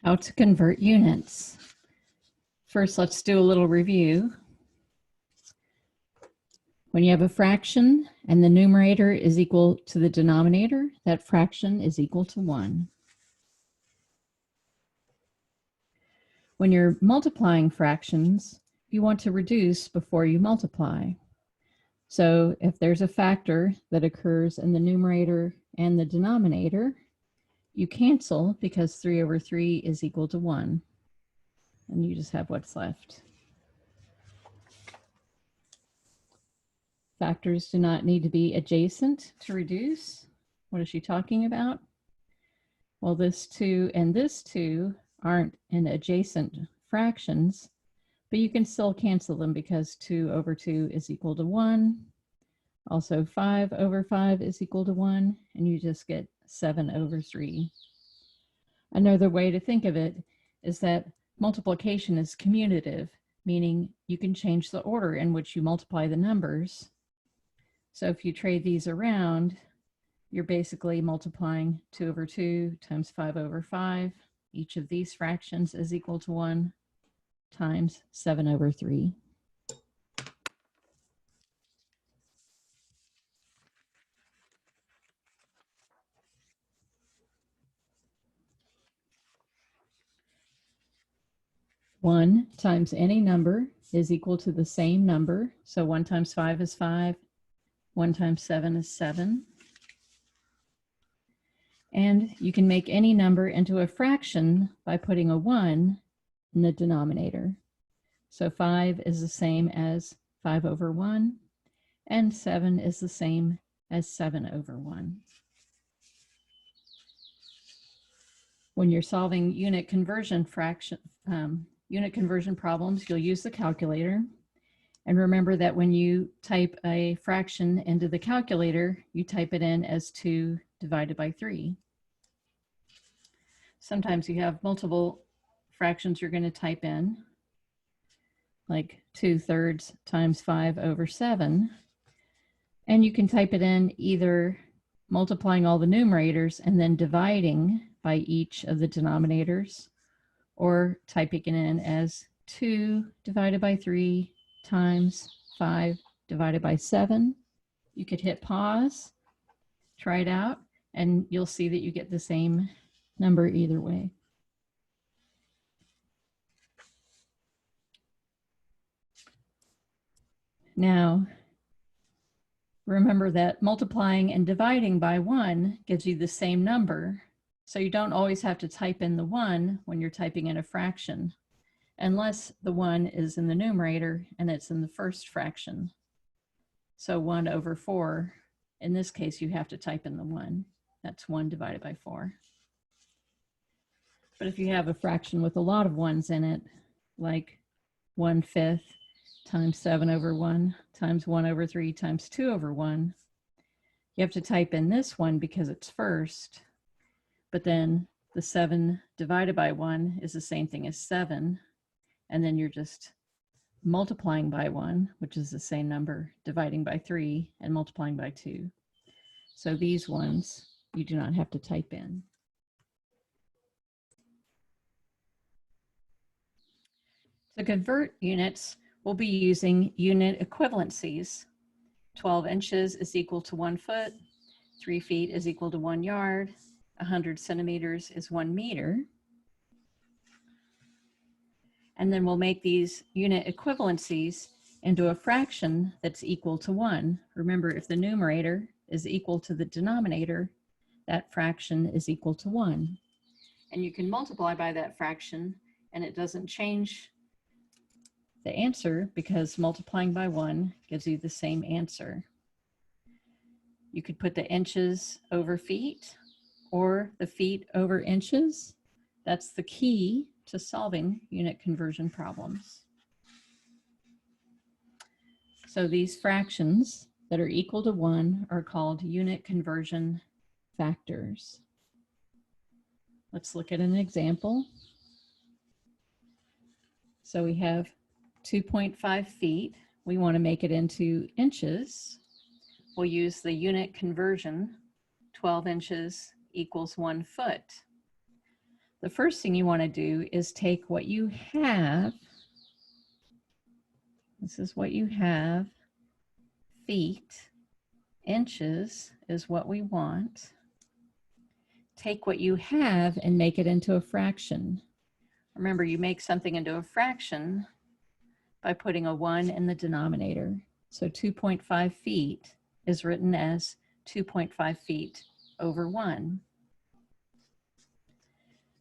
How to convert units. First, let's do a little review. When you have a fraction and the numerator is equal to the denominator, that fraction is equal to 1. When you're multiplying fractions, you want to reduce before you multiply. So if there's a factor that occurs in the numerator and the denominator, you cancel because 3 over 3 is equal to 1. And you just have what's left. Factors do not need to be adjacent to reduce. What is she talking about? Well, this 2 and this 2 aren't in adjacent fractions, but you can still cancel them because 2 over 2 is equal to 1. Also 5 over 5 is equal to 1, and you just get 7 over 3. Another way to think of it is that multiplication is commutative, meaning you can change the order in which you multiply the numbers. So if you trade these around, you're basically multiplying 2 over 2 times 5 over 5. Each of these fractions is equal to 1 times 7 over 3. One times any number is equal to the same number. So 1 times 5 is 5. 1 times 7 is 7. And you can make any number into a fraction by putting a 1 in the denominator. So 5 is the same as 5 over 1, and 7 is the same as 7 over 1. When you're solving unit conversion problems, you'll use the calculator. And remember that when you type a fraction into the calculator, you type it in as 2 divided by 3. Sometimes you have multiple fractions you're going to type in, like 2/3 times 5 over 7. And you can type it in either multiplying all the numerators and then dividing by each of the denominators, or typing it in as 2 divided by 3 times 5 divided by 7. You could hit pause, try it out, and you'll see that you get the same number either way. Now, remember that multiplying and dividing by 1 gives you the same number, so you don't always have to type in the 1 when you're typing in a fraction, unless the 1 is in the numerator and it's in the first fraction. So 1 over 4, in this case, you have to type in the 1. That's 1 divided by 4. But if you have a fraction with a lot of 1s in it, like 1/5 times 7 over 1 times 1 over 3 times 2 over 1, you have to type in this 1 because it's first, but then the 7 divided by 1 is the same thing as 7, and then you're just multiplying by 1, which is the same number, dividing by 3, and multiplying by 2. So these ones you do not have to type in. To convert units, we'll be using unit equivalencies. 12 inches is equal to 1 foot, 3 feet is equal to 1 yard, 100 centimeters is 1 meter. And then we'll make these unit equivalencies into a fraction that's equal to 1. Remember, if the numerator is equal to the denominator, that fraction is equal to 1. And you can multiply by that fraction, and it doesn't change the answer because multiplying by 1 gives you the same answer. You could put the inches over feet or the feet over inches. That's the key to solving unit conversion problems. So these fractions that are equal to 1 are called unit conversion factors. Let's look at an example. So we have 2.5 feet. We want to make it into inches. We'll use the unit conversion. 12 inches equals 1 foot. the first thing you want to do is take what you have. This is what you have. Feet, inches is what we want. Take what you have and make it into a fraction. Remember, you make something into a fraction by putting a 1 in the denominator. So 2.5 feet is written as 2.5 feet over 1.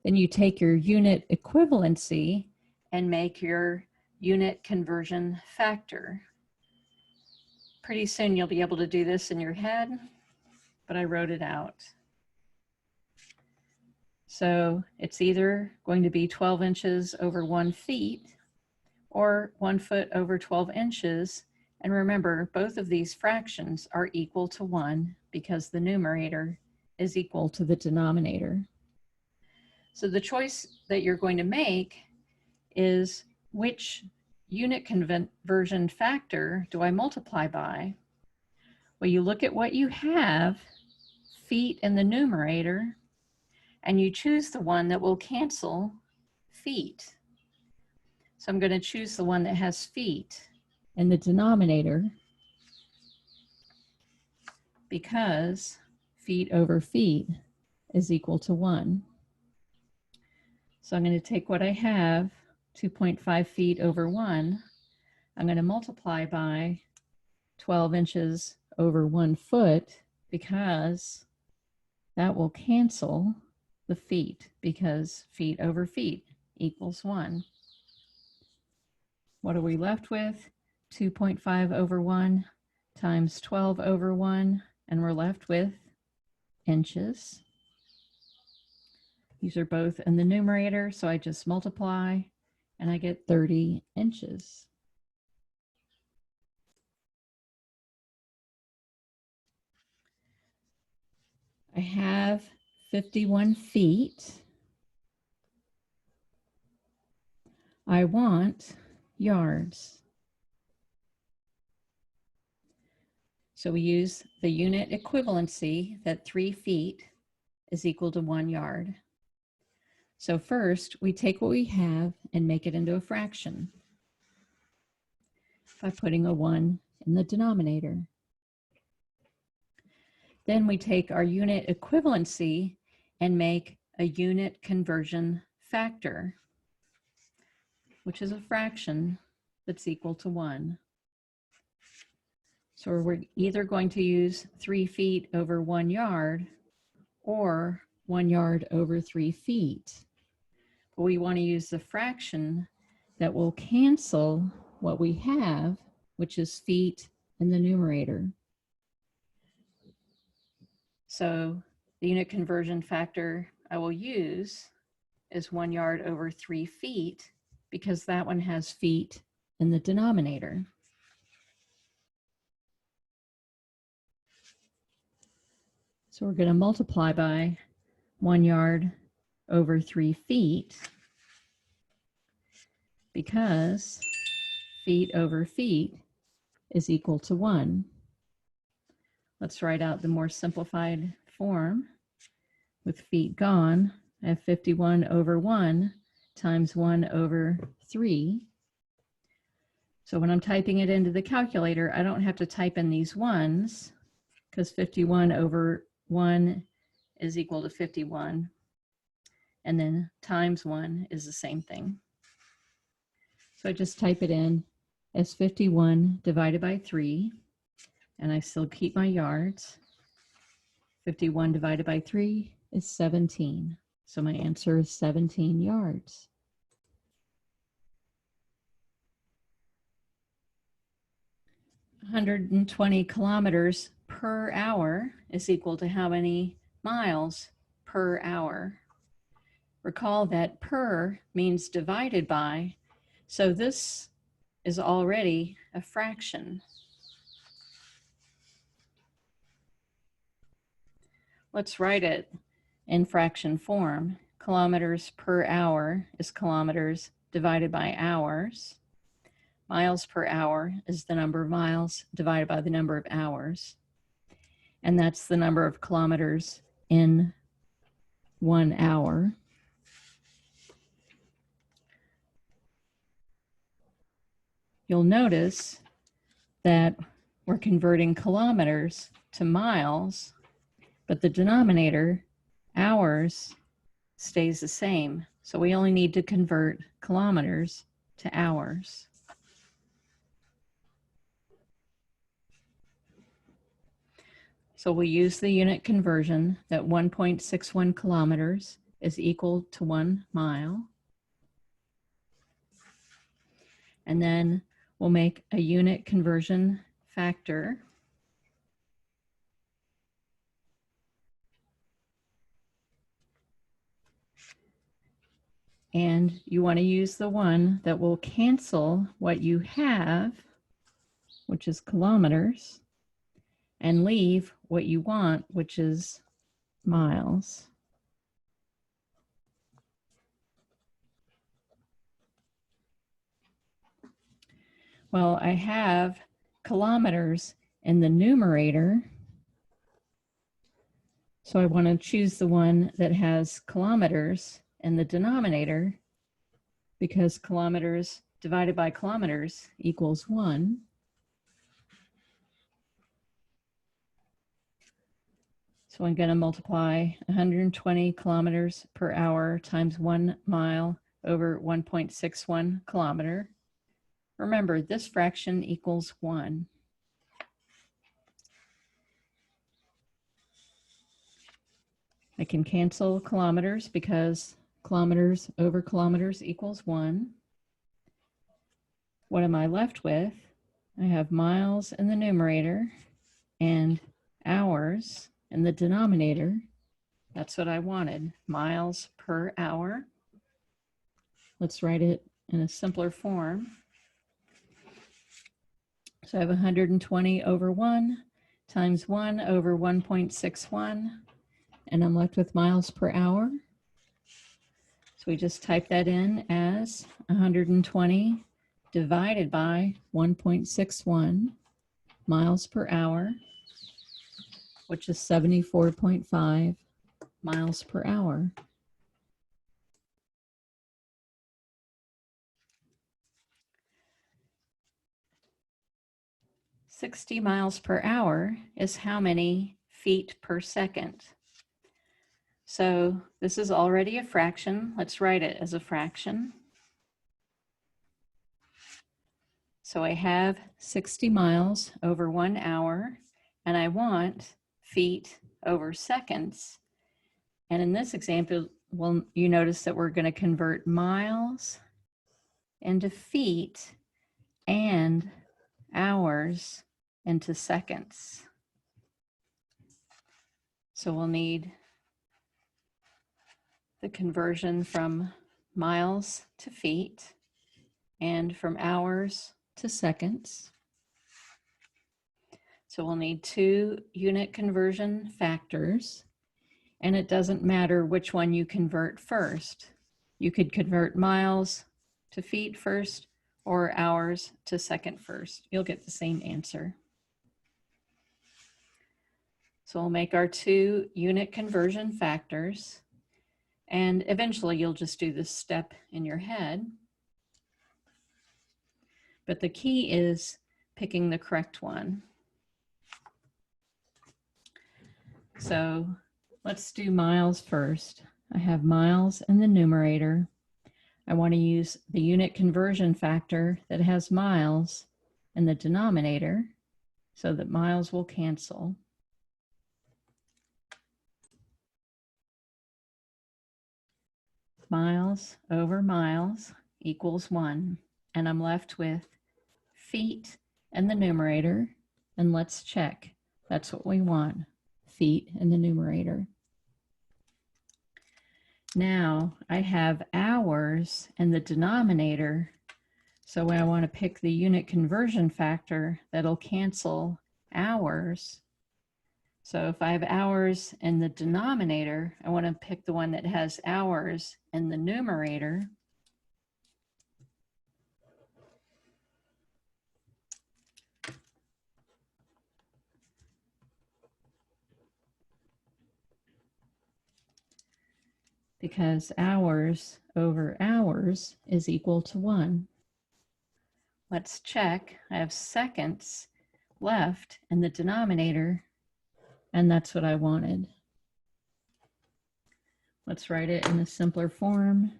Then you take your unit equivalency and make your unit conversion factor. Pretty soon you'll be able to do this in your head, but I wrote it out. So it's either going to be 12 inches over 1 feet or 1 foot over 12 inches. And remember, both of these fractions are equal to 1 because the numerator is equal to the denominator. So the choice that you're going to make is which unit conversion factor do I multiply by? Well, you look at what you have, feet in the numerator, and you choose the one that will cancel feet. So I'm going to choose the one that has feet in the denominator because feet over feet is equal to 1. So I'm going to take what I have, 2.5 feet over 1. I'm going to multiply by 12 inches over 1 foot because that will cancel the feet because feet over feet equals 1. What are we left with? 2.5 over 1 times 12 over 1, and we're left with inches. These are both in the numerator, so I just multiply, and I get 30 inches. I have 51 feet. I want yards. So we use the unit equivalency that 3 feet is equal to 1 yard. So first, we take what we have and make it into a fraction by putting a 1 in the denominator. Then we take our unit equivalency and make a unit conversion factor, which is a fraction that's equal to 1. So we're either going to use 3 feet over 1 yard or 1 yard over 3 feet. But we want to use the fraction that will cancel what we have, which is feet in the numerator. So the unit conversion factor I will use is 1 yard over 3 feet because that one has feet in the denominator. So we're going to multiply by 1 yard over 3 feet because feet over feet is equal to 1. Let's write out the more simplified form. With feet gone, I have 51 over 1 times 1 over 3. So when I'm typing it into the calculator, I don't have to type in these ones because 51 over 1 is equal to 51. And then times 1 is the same thing. So I just type it in as 51 divided by 3. And I still keep my yards. 51 divided by 3 is 17. So my answer is 17 yards. "120 kilometers per hour is equal to how many miles per hour?" Recall that per means divided by, so this is already a fraction. Let's write it in fraction form. Kilometers per hour is kilometers divided by hours. Miles per hour is the number of miles divided by the number of hours. And that's the number of kilometers in 1 hour. you'll notice that we're converting kilometers to miles, but the denominator, hours, stays the same. So we only need to convert kilometers to hours. So we'll use the unit conversion that 1.61 kilometers is equal to 1 mile. And then we'll make a unit conversion factor. And you want to use the one that will cancel what you have, which is kilometers, and leave what you want, which is miles. Well, I have kilometers in the numerator, so I want to choose the one that has kilometers in the denominator, because kilometers divided by kilometers equals 1. So I'm going to multiply 120 kilometers per hour times 1 mile over 1.61 kilometer. Remember, this fraction equals 1. I can cancel kilometers because kilometers over kilometers equals 1. What am I left with? I have miles in the numerator and hours in the denominator. That's what I wanted, miles per hour. Let's write it in a simpler form. So I have 120 over 1 times 1 over 1.61, and I'm left with miles per hour. So we just type that in as 120 divided by 1.61 miles per hour, which is 74.5 miles per hour. "60 miles per hour is how many feet per second?" So this is already a fraction. Let's write it as a fraction. So I have 60 miles over 1 hour, and I want feet over seconds. And in this example, well, you notice that we're going to convert miles into feet and hours into seconds. So we'll need the conversion from miles to feet and from hours to seconds. So we'll need 2 unit conversion factors, and it doesn't matter which one you convert first. You could convert miles to feet first or hours to second first. You'll get the same answer. So we'll make our 2 unit conversion factors, and eventually you'll just do this step in your head. But the key is picking the correct one. So let's do miles first. I have miles in the numerator. I want to use the unit conversion factor that has miles in the denominator so that miles will cancel. Miles over miles equals 1, and I'm left with feet in the numerator, and let's check. That's what we want, feet in the numerator. Now I have hours in the denominator, so I want to pick the unit conversion factor that'll cancel hours. So if I have hours in the denominator, I want to pick the one that has hours in the numerator. Because hours over hours is equal to 1. let's check. I have seconds left in the denominator, and that's what I wanted. Let's write it in a simpler form.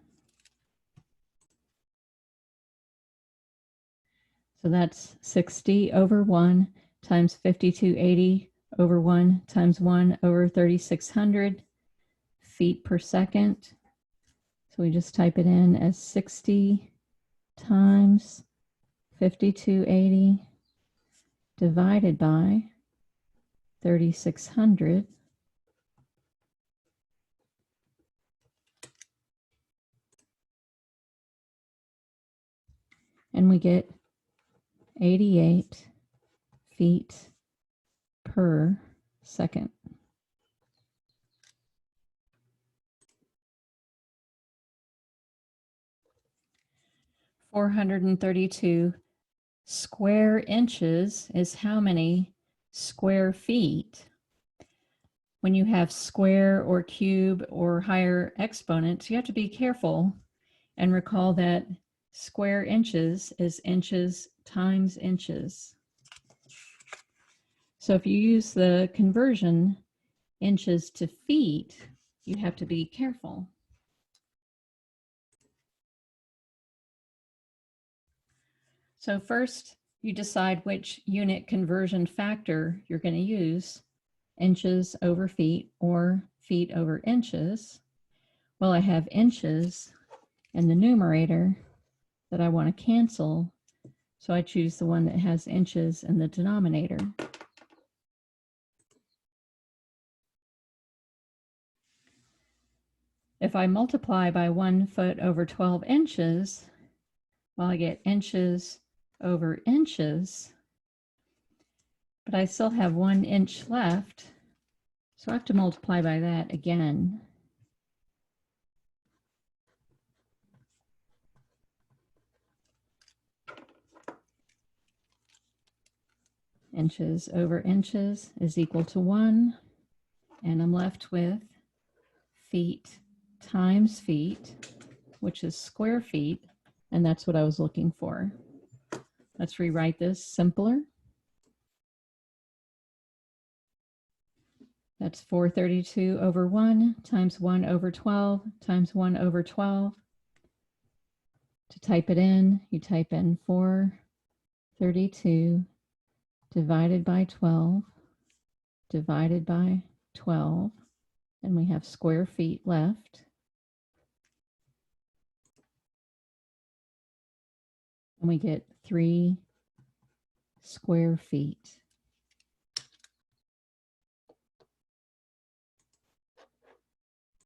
So that's 60 over 1 times 5280 over 1 times 1 over 3600 feet per second. So we just type it in as 60 times 5280 divided by 3600. And we get 88 feet per second. (432) square inches is how many square feet? When you have square or cube or higher exponents, you have to be careful and recall that square inches is inches times inches. So if you use the conversion inches to feet, you have to be careful. So first, you decide which unit conversion factor you're going to use, inches over feet or feet over inches. Well, I have inches in the numerator that I want to cancel, so I choose the one that has inches in the denominator. If I multiply by 1 foot over 12 inches, well, I get inches over inches, but I still have 1 inch left, so I have to multiply by that again. Inches over inches is equal to 1, and I'm left with feet times feet, which is square feet, and that's what I was looking for. Let's rewrite this simpler. That's 432 over 1 times 1 over 12 times 1 over 12. To type it in, you type in 432 divided by 12 divided by 12, and we have square feet left. And we get 3 square feet.